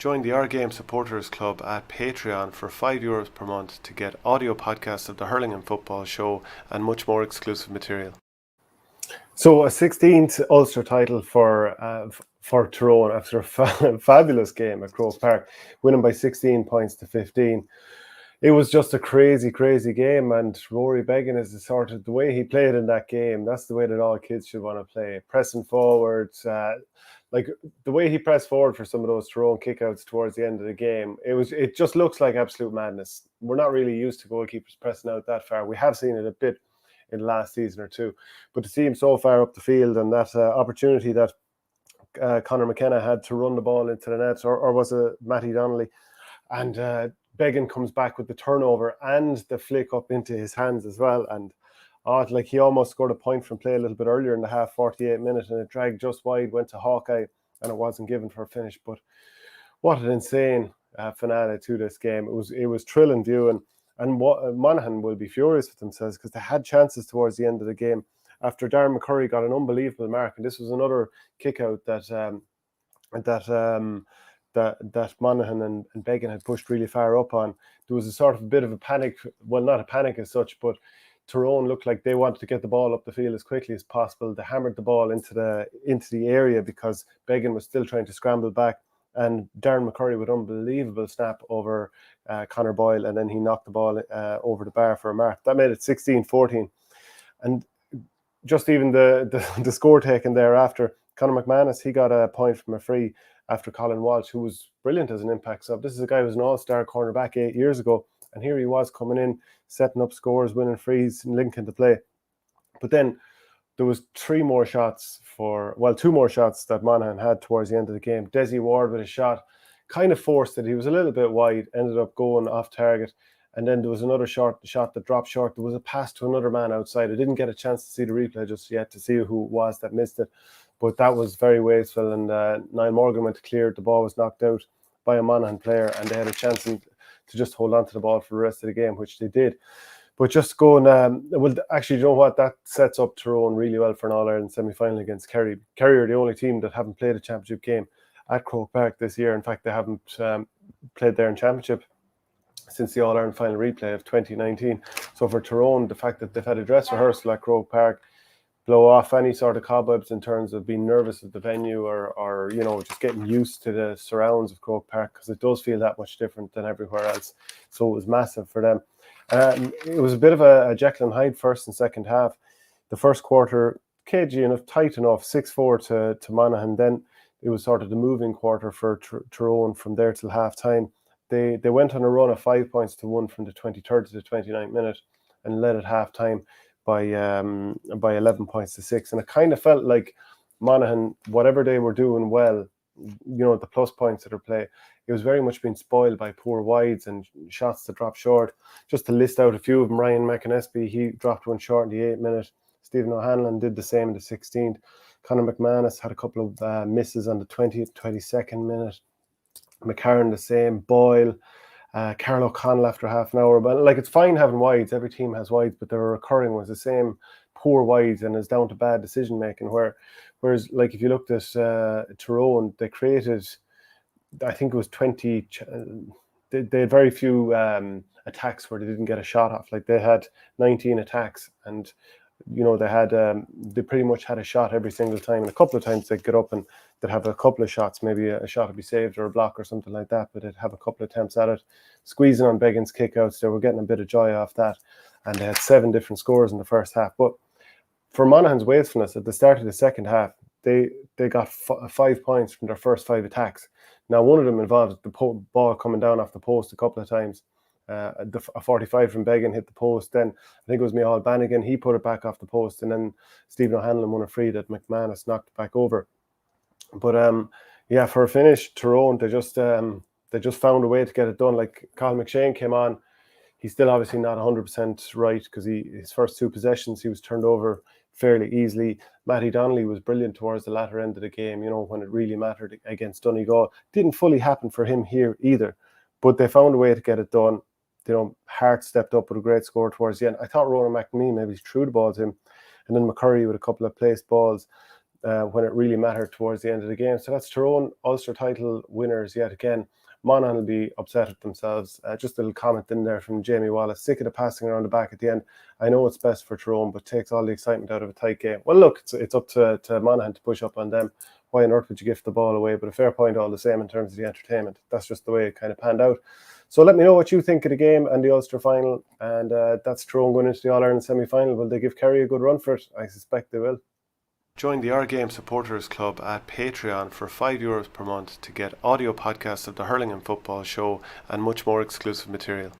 Join the Our Game Supporters Club at Patreon for €5 per month to get audio podcasts of the Hurling and Football Show and much more exclusive material. So a 16th Ulster title for Tyrone after a fabulous game at Croke Park, winning by 16 points to 15. It was just a crazy game, and Rory Beggan is the way he played in that game. That's the way that all kids should want to play, pressing forward. Like the way he pressed forward for some of those Tyrone kickouts towards the end of the game, it just looks like absolute madness. We're not really used to goalkeepers pressing out that far. We have seen it a bit in the last season or two, but to see him so far up the field and that opportunity that Conor McKenna had to run the ball into the net, or was it Matty Donnelly, and Beggan comes back with the turnover and the flick up into his hands as well, and like he almost scored a point from play a little bit earlier in the half, 48 minutes, and it dragged just wide, went to Hawkeye, and it wasn't given for a finish. But what an insane finale to this game. It was thrilling viewing, and Monaghan will be furious with themselves because they had chances towards the end of the game after Darren McCurry got an unbelievable mark, and this was another kick out that Monaghan and Beggan had pushed really far up on. There was a bit of a panic, well, not a panic as such, but Tyrone looked like they wanted to get the ball up the field as quickly as possible. They hammered the ball into the area because Beggan was still trying to scramble back, and Darren McCurry with unbelievable snap over Conor Boyle, and then he knocked the ball over the bar for a mark. That made it 16-14. And just even the score taken thereafter, Conor McManus, he got a point from a free after Colin Walsh, who was brilliant as an impact sub. This is a guy who was an all-star cornerback 8 years ago, and here he was coming in, setting up scores, winning frees, and linking to play. But then there was two more shots that Monaghan had towards the end of the game. Desi Ward with a shot, kind of forced it. He was a little bit wide, ended up going off target. And then there was another shot that dropped short. There was a pass to another man outside. I didn't get a chance to see the replay just yet to see who it was that missed it. But that was very wasteful. And Niall Morgan went to clear it. The ball was knocked out by a Monaghan player, and they had a chance to just hold on to the ball for the rest of the game, which they did. But just going, actually, you know what? That sets up Tyrone really well for an All-Ireland semi-final against Kerry. Kerry are the only team that haven't played a championship game at Croke Park this year. In fact, they haven't played there in championship since the All-Ireland final replay of 2019. So for Tyrone, the fact that they've had a dress rehearsal at Croke Park, blow off any sort of cobwebs in terms of being nervous of the venue or just getting used to the surrounds of Croke Park, because it does feel that much different than everywhere else. So it was massive for them. It was a bit of a Jekyll and Hyde first and second half. The first quarter, cagey enough, tight enough, 6-4 to Monaghan. Then it was sort of the moving quarter for Tyrone from there till half time. They went on a run of 5 points to 1 from the 23rd to the 29th minute and led at half time by 11 points to 6. And it kind of felt like Monaghan, whatever they were doing well, the plus points that are play, it was very much being spoiled by poor wides and shots that dropped short. Just to list out a few of them, Ryan McInespy, he dropped one short in the 8th minute. Stephen O'Hanlon did the same in the 16th. Conor McManus had a couple of misses on the 20th, 22nd minute. McCarran the same. Boyle, Carl O'Connell after half an hour. But it's fine having wides. Every team has wides, but the recurring was the same poor wides, and is down to bad decision making. Whereas if you looked at Tyrone, they created, I think it was 20. They had very few attacks where they didn't get a shot off. They had 19 attacks, and they pretty much had a shot every single time. And a couple of times they'd get up and they'd have a couple of shots, maybe a shot would be saved or a block or something like that, but they'd have a couple of attempts at it, squeezing on Beggan's kickouts. They were getting a bit of joy off that, and they had 7 different scores in the first half. But for Monaghan's wastefulness at the start of the second half, they got 5 points from their first 5 attacks. Now, one of them involved the ball coming down off the post a couple of times. A 45 from Beggan hit the post. Then I think it was Micheál Bannigan. He put it back off the post, and then Stephen O'Hanlon won a free that McManus knocked back over. But for a finish, Tyrone, they just found a way to get it done. Carl McShane came on. He's still obviously not 100% right, because his first 2 possessions he was turned over fairly easily. Matty Donnelly was brilliant towards the latter end of the game, when it really mattered against Donegal. Didn't fully happen for him here either, but they found a way to get it done. Hart stepped up with a great score towards the end. I thought Ronan McNamee maybe threw the ball to him, and then McCurry with a couple of placed balls. when it really mattered towards the end of the game. So that's Tyrone, Ulster title winners yet again. Monaghan will be upset at themselves. Just a little comment in there from Jamie Wallace. Sick of the passing around the back at the end. I know it's best for Tyrone, but takes all the excitement out of a tight game. Well, look, it's up to Monaghan to push up on them. Why on earth would you gift the ball away? But a fair point all the same in terms of the entertainment. That's just the way it kind of panned out. So let me know what you think of the game and the Ulster final. And that's Tyrone going into the All-Ireland semi-final. Will they give Kerry a good run for it? I suspect they will. Join the Our Game Supporters Club at Patreon for €5 per month to get audio podcasts of the Hurling and Football Show and much more exclusive material.